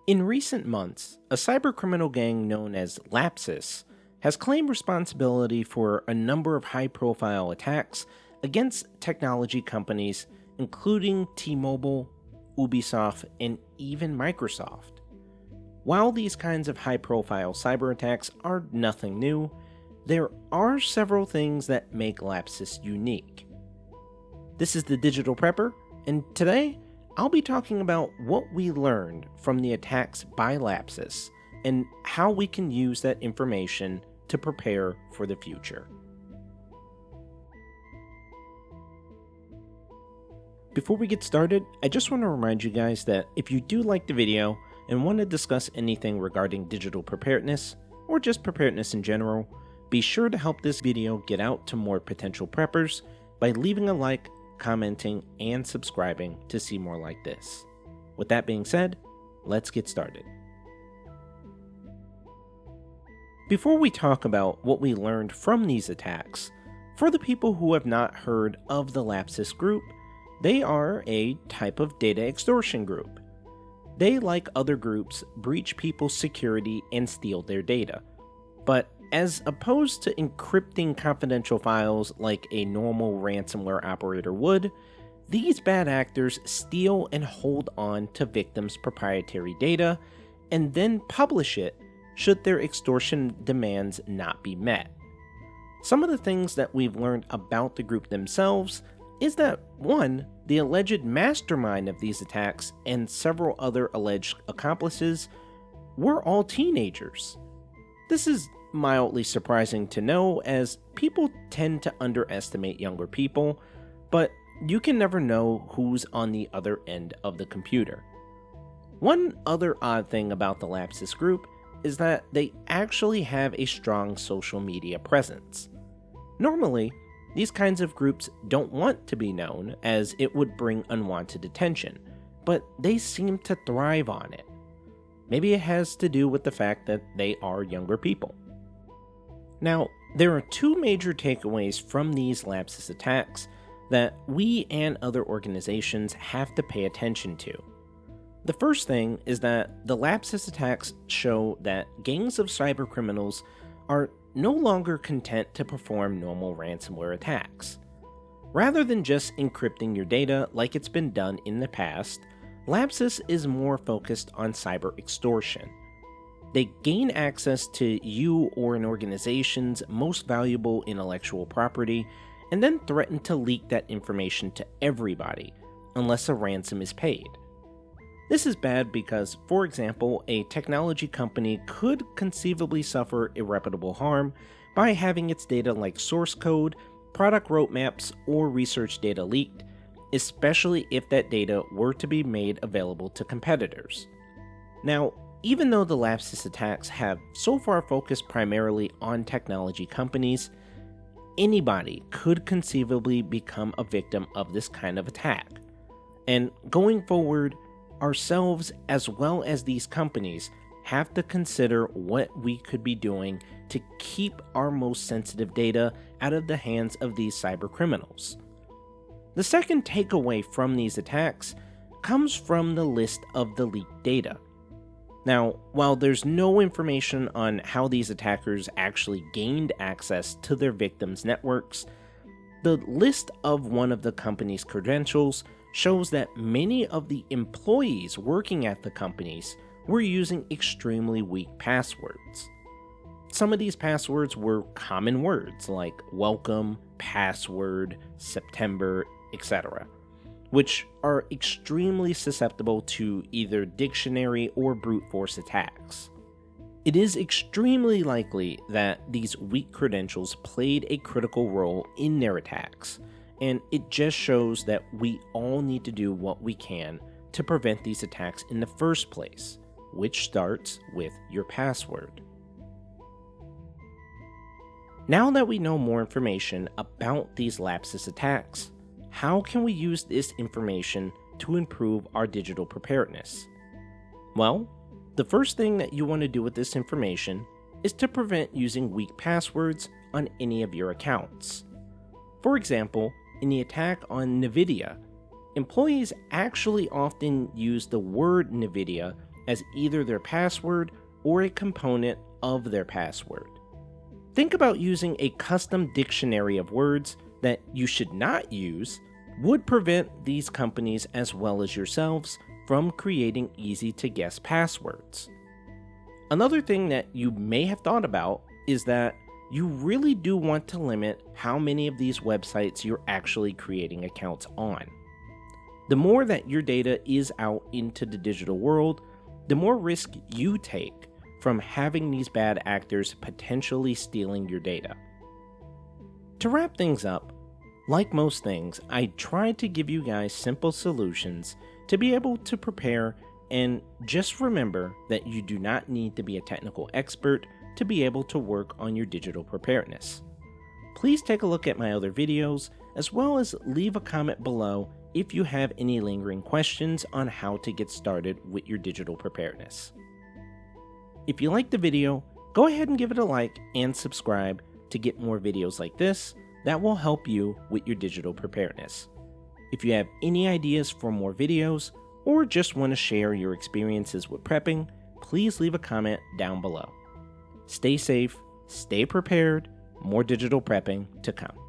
In recent months, a cybercriminal gang known as Lapsus has claimed responsibility for a number of high-profile attacks against technology companies including T-Mobile, Ubisoft, and even Microsoft. While these kinds of high-profile cyber attacks are nothing new, there are several things that make Lapsus unique. This is the Digital Prepper, and today I'll be talking about what we learned from the attacks by Lapsus and how we can use that information to prepare for the future. Before we get started, I just want to remind you guys that if you do like the video and want to discuss anything regarding digital preparedness, or just preparedness in general, be sure to help this video get out to more potential preppers by leaving a like, commenting, and subscribing to see more like this. With that being said, let's get started. Before we talk about what we learned from these attacks, for the people who have not heard of the Lapsus group, they are a type of data extortion group. They, like other groups, breach people's security and steal their data. But as opposed to encrypting confidential files like a normal ransomware operator would, these bad actors steal and hold on to victims' proprietary data and then publish it should their extortion demands not be met. Some of the things that we've learned about the group themselves is that 1. The alleged mastermind of these attacks and several other alleged accomplices were all teenagers. This is mildly surprising to know, as people tend to underestimate younger people, but you can never know who's on the other end of the computer. One other odd thing about the Lapsus group is that they actually have a strong social media presence. Normally, these kinds of groups don't want to be known, as it would bring unwanted attention, but they seem to thrive on it. Maybe it has to do with the fact that they are younger people. Now, there are two major takeaways from these Lapsus attacks that we and other organizations have to pay attention to. The first thing is that the Lapsus attacks show that gangs of cybercriminals are no longer content to perform normal ransomware attacks. Rather than just encrypting your data like it's been done in the past, Lapsus is more focused on cyber extortion. They gain access to you or an organization's most valuable intellectual property and then threaten to leak that information to everybody unless a ransom is paid. This is bad because, for example, a technology company could conceivably suffer irreparable harm by having its data like source code, product roadmaps, or research data leaked, especially if that data were to be made available to competitors. Now, even though the Lapsus attacks have so far focused primarily on technology companies, anybody could conceivably become a victim of this kind of attack. And going forward, ourselves as well as these companies have to consider what we could be doing to keep our most sensitive data out of the hands of these cyber criminals. The second takeaway from these attacks comes from the list of the leaked data. Now, while there's no information on how these attackers actually gained access to their victims' networks, the list of one of the company's credentials shows that many of the employees working at the companies were using extremely weak passwords. Some of these passwords were common words like welcome, password, September, etc., which are extremely susceptible to either dictionary or brute force attacks. It is extremely likely that these weak credentials played a critical role in their attacks, and it just shows that we all need to do what we can to prevent these attacks in the first place, which starts with your password. Now that we know more information about these Lapsus attacks, how can we use this information to improve our digital preparedness? Well, the first thing that you want to do with this information is to prevent using weak passwords on any of your accounts. For example, in the attack on NVIDIA, employees actually often use the word NVIDIA as either their password or a component of their password. Think about using a custom dictionary of words that you should not use would prevent these companies as well as yourselves from creating easy to guess passwords. Another thing that you may have thought about is that you really do want to limit how many of these websites you're actually creating accounts on. The more that your data is out into the digital world, the more risk you take from having these bad actors potentially stealing your data. To wrap things up, like most things, I tried to give you guys simple solutions to be able to prepare, and just remember that you do not need to be a technical expert to be able to work on your digital preparedness. Please take a look at my other videos, as well as leave a comment below if you have any lingering questions on how to get started with your digital preparedness. If you liked the video, go ahead and give it a like and subscribe to get more videos like this that will help you with your digital preparedness. If you have any ideas for more videos, or just want to share your experiences with prepping, please leave a comment down below. Stay safe, stay prepared, more digital prepping to come.